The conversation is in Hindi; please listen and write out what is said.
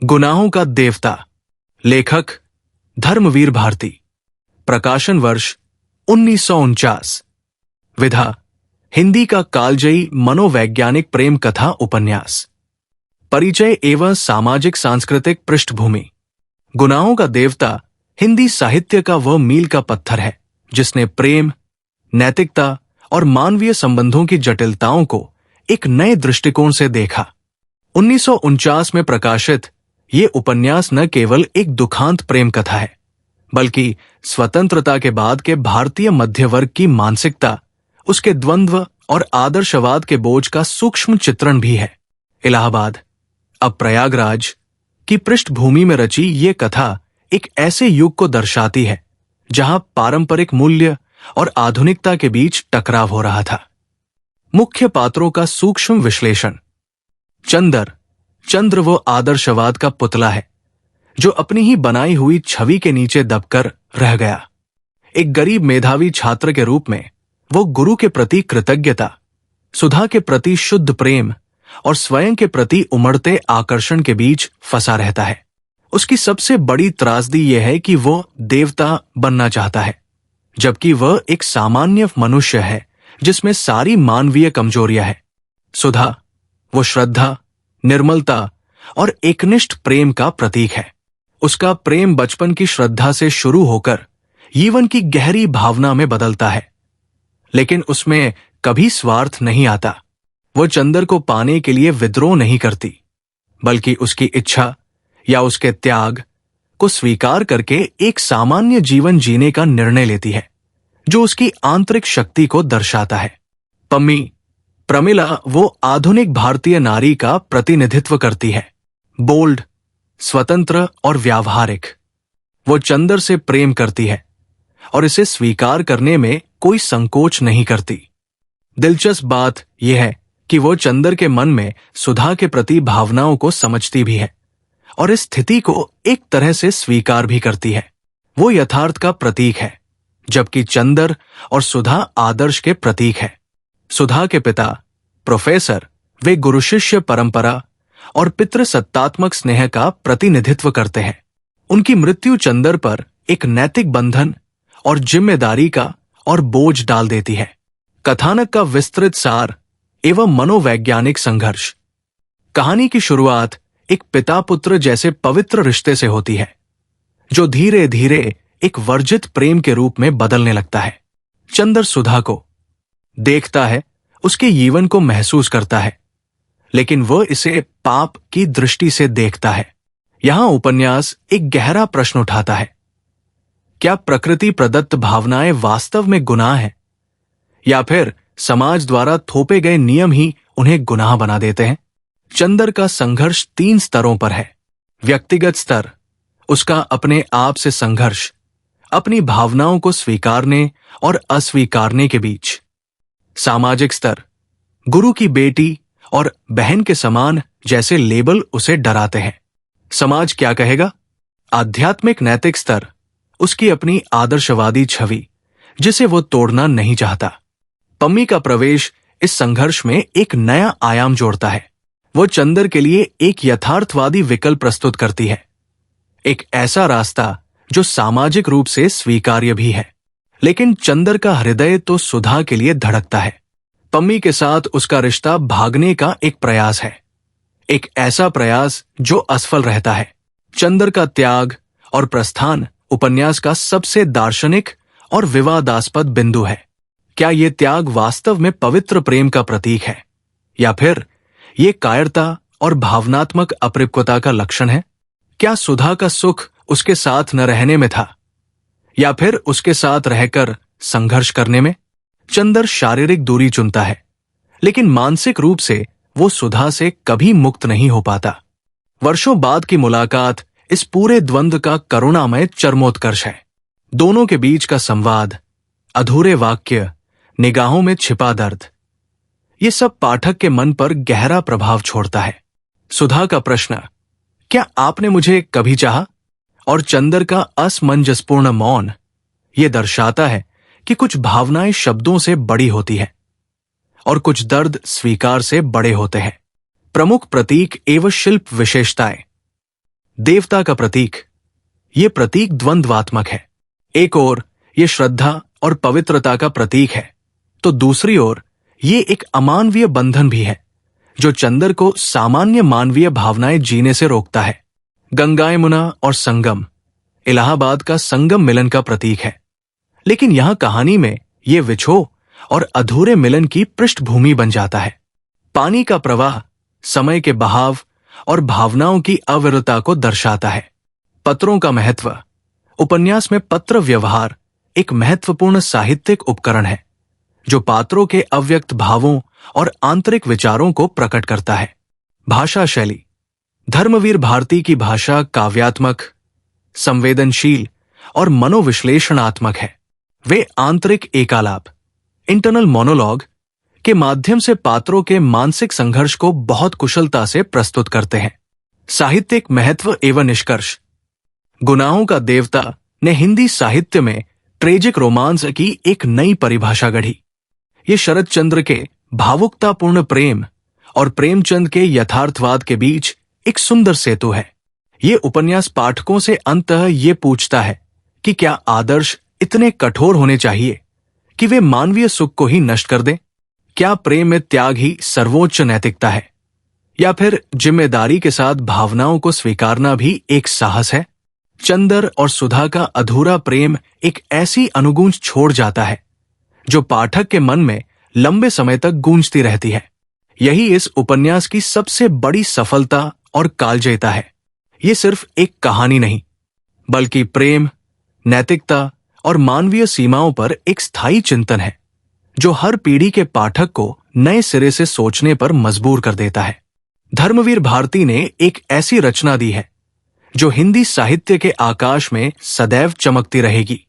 गुनाहों का देवता। लेखक धर्मवीर भारती। प्रकाशन वर्ष 1949। विधा हिंदी का कालजयी मनोवैज्ञानिक प्रेम कथा उपन्यास। परिचय एवं सामाजिक सांस्कृतिक पृष्ठभूमि। गुनाहों का देवता हिंदी साहित्य का वह मील का पत्थर है जिसने प्रेम, नैतिकता और मानवीय संबंधों की जटिलताओं को एक नए दृष्टिकोण से देखा। 1949 में प्रकाशित ये उपन्यास न केवल एक दुखांत प्रेम कथा है, बल्कि स्वतंत्रता के बाद के भारतीय मध्य वर्ग की मानसिकता, उसके द्वंद्व और आदर्शवाद के बोझ का सूक्ष्म चित्रण भी है। इलाहाबाद, अब प्रयागराज की पृष्ठभूमि में रची ये कथा एक ऐसे युग को दर्शाती है जहां पारंपरिक मूल्य और आधुनिकता के बीच टकराव हो रहा था। मुख्य पात्रों का सूक्ष्म विश्लेषण। चंद्र वो आदर्शवाद का पुतला है जो अपनी ही बनाई हुई छवि के नीचे दबकर रह गया। एक गरीब मेधावी छात्र के रूप में वो गुरु के प्रति कृतज्ञता, सुधा के प्रति शुद्ध प्रेम और स्वयं के प्रति उमड़ते आकर्षण के बीच फंसा रहता है। उसकी सबसे बड़ी त्रासदी यह है कि वो देवता बनना चाहता है, जबकि वह एक सामान्य मनुष्य है जिसमें सारी मानवीय कमजोरियां हैं। सुधा वो श्रद्धा, निर्मलता और एकनिष्ठ प्रेम का प्रतीक है। उसका प्रेम बचपन की श्रद्धा से शुरू होकर जीवन की गहरी भावना में बदलता है, लेकिन उसमें कभी स्वार्थ नहीं आता। वो चंद्र को पाने के लिए विद्रोह नहीं करती, बल्कि उसकी इच्छा या उसके त्याग को स्वीकार करके एक सामान्य जीवन जीने का निर्णय लेती है जो उसकी आंतरिक शक्ति को दर्शाता है। प्रमिला वो आधुनिक भारतीय नारी का प्रतिनिधित्व करती है, बोल्ड, स्वतंत्र और व्यावहारिक। वो चंद्र से प्रेम करती है और इसे स्वीकार करने में कोई संकोच नहीं करती। दिलचस्प बात यह है कि वो चंद्र के मन में सुधा के प्रति भावनाओं को समझती भी है और इस स्थिति को एक तरह से स्वीकार भी करती है। वो यथार्थ का प्रतीक है, जबकि चंद्र और सुधा आदर्श के प्रतीक है। सुधा के पिता प्रोफेसर वे गुरु शिष्य परंपरा और पितृसत्तात्मक स्नेह का प्रतिनिधित्व करते हैं। उनकी मृत्यु चंद्र पर एक नैतिक बंधन और जिम्मेदारी का और बोझ डाल देती है। कथानक का विस्तृत सार एवं मनोवैज्ञानिक संघर्ष। कहानी की शुरुआत एक पिता पुत्र जैसे पवित्र रिश्ते से होती है, जो धीरे धीरे एक वर्जित प्रेम के रूप में बदलने लगता है। चंद्र सुधा को देखता है, उसके जीवन को महसूस करता है, लेकिन वह इसे पाप की दृष्टि से देखता है। यहां उपन्यास एक गहरा प्रश्न उठाता है, क्या प्रकृति प्रदत्त भावनाएं वास्तव में गुनाह हैं, या फिर समाज द्वारा थोपे गए नियम ही उन्हें गुनाह बना देते हैं? चंद्र का संघर्ष 3 स्तरों पर है। व्यक्तिगत स्तर, उसका अपने आप से संघर्ष, अपनी भावनाओं को स्वीकारने और अस्वीकारने के बीच। सामाजिक स्तर, गुरु की बेटी और बहन के समान जैसे लेबल उसे डराते हैं। समाज क्या कहेगा? आध्यात्मिक नैतिक स्तर, उसकी अपनी आदर्शवादी छवि जिसे वो तोड़ना नहीं चाहता। पम्मी का प्रवेश इस संघर्ष में एक नया आयाम जोड़ता है। वो चंद्र के लिए एक यथार्थवादी विकल्प प्रस्तुत करती है, एक ऐसा रास्ता जो सामाजिक रूप से स्वीकार्य भी है, लेकिन चंद्र का हृदय तो सुधा के लिए धड़कता है। पम्मी के साथ उसका रिश्ता भागने का एक प्रयास है, एक ऐसा प्रयास जो असफल रहता है। चंद्र का त्याग और प्रस्थान उपन्यास का सबसे दार्शनिक और विवादास्पद बिंदु है। क्या ये त्याग वास्तव में पवित्र प्रेम का प्रतीक है, या फिर ये कायरता और भावनात्मक अपरिपक्वता का लक्षण है? क्या सुधा का सुख उसके साथ न रहने में था, या फिर उसके साथ रहकर संघर्ष करने में? चंद्र शारीरिक दूरी चुनता है, लेकिन मानसिक रूप से वो सुधा से कभी मुक्त नहीं हो पाता। वर्षों बाद की मुलाकात इस पूरे द्वंद्व का करुणामय चरमोत्कर्ष है। दोनों के बीच का संवाद, अधूरे वाक्य, निगाहों में छिपा दर्द, ये सब पाठक के मन पर गहरा प्रभाव छोड़ता है। सुधा का प्रश्न, क्या आपने मुझे कभी चाहा? और चंद्र का असमंजसपूर्ण मौन, ये दर्शाता है कि कुछ भावनाएं शब्दों से बड़ी होती हैं और कुछ दर्द स्वीकार से बड़े होते हैं। प्रमुख प्रतीक एवं शिल्प विशेषताएं। देवता का प्रतीक। ये प्रतीक द्वंद्वात्मक है। एक ओर ये श्रद्धा और पवित्रता का प्रतीक है, तो दूसरी ओर ये एक अमानवीय बंधन भी है जो चंद्र को सामान्य मानवीय भावनाएं जीने से रोकता है। गंगा यमुना और संगम इलाहाबाद का संगम मिलन का प्रतीक है, लेकिन यहां कहानी में ये विछोह और अधूरे मिलन की पृष्ठभूमि बन जाता है। पानी का प्रवाह समय के बहाव और भावनाओं की अविरलता को दर्शाता है। पत्रों का महत्व। उपन्यास में पत्र व्यवहार एक महत्वपूर्ण साहित्यिक उपकरण है जो पात्रों के अव्यक्त भावों और आंतरिक विचारों को प्रकट करता है। भाषा शैली। धर्मवीर भारती की भाषा काव्यात्मक, संवेदनशील और मनोविश्लेषणात्मक है। वे आंतरिक एकालाप, इंटरनल मोनोलॉग के माध्यम से पात्रों के मानसिक संघर्ष को बहुत कुशलता से प्रस्तुत करते हैं। साहित्यिक महत्व एवं निष्कर्ष। गुनाहों का देवता ने हिंदी साहित्य में ट्रेजिक रोमांस की एक नई परिभाषा गढ़ी। ये शरद चंद्र के भावुकतापूर्ण प्रेम और प्रेमचंद के यथार्थवाद के बीच एक सुंदर सेतु है। ये उपन्यास पाठकों से अंततः ये पूछता है कि क्या आदर्श इतने कठोर होने चाहिए कि वे मानवीय सुख को ही नष्ट कर दें? क्या प्रेम में त्याग ही सर्वोच्च नैतिकता है, या फिर जिम्मेदारी के साथ भावनाओं को स्वीकारना भी एक साहस है? चंदर और सुधा का अधूरा प्रेम एक ऐसी अनुगूंज छोड़ जाता है जो पाठक के मन में लंबे समय तक गूंजती रहती है। यही इस उपन्यास की सबसे बड़ी सफलता और कालजयिता है। ये सिर्फ एक कहानी नहीं, बल्कि प्रेम, नैतिकता और मानवीय सीमाओं पर एक स्थायी चिंतन है जो हर पीढ़ी के पाठक को नए सिरे से सोचने पर मजबूर कर देता है। धर्मवीर भारती ने एक ऐसी रचना दी है जो हिंदी साहित्य के आकाश में सदैव चमकती रहेगी।